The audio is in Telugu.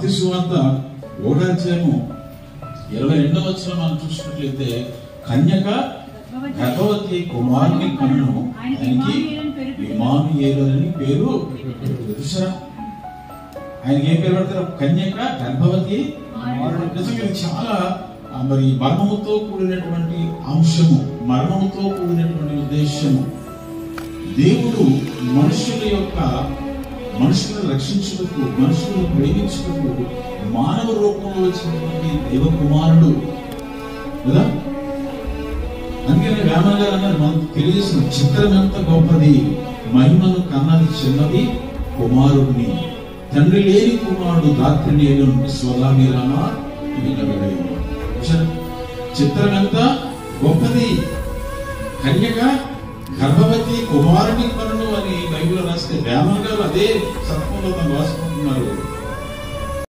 మత్తయి సువార్త 1:22 మనం చూసినట్లయితే కన్యక గర్భవతి కుమారుని కన్ను, ఆయనకి ఇమ్మానుయేలు అని పేరు. చూసారా, ఆయనకి ఏం పేరు పెడతారు? కన్యక గర్భవతి. నిజంగా చాలా మరి మర్మముతో కూడినటువంటి అంశము, మర్మముతో కూడినటువంటి ఉద్దేశము. దేవుడు మనుషులను రక్షించుటకు, మనుషులను ప్రేమించుటకు మానవ రూపంలో వచ్చినటువంటి దైవ కుమారుడు కదా. అందుకని వేమన గారు అన్నారు, మనకు తెలియజేసిన చిత్రం ఎంత గొప్పది, మహిమను కన్నది చిన్నది కుమారుడిని, తండ్రి లేని కుమారుడు దాత్రినేయుడు స్వదామిరామ వినబడేమో. చిత్రం ఎంత గొప్పది, కన్యక గర్భవతి కుమారుని కన్ను అని బైబిల్ రాస్తే వేమన గారు అదే సత్వంలో రాసుకుంటున్నారు.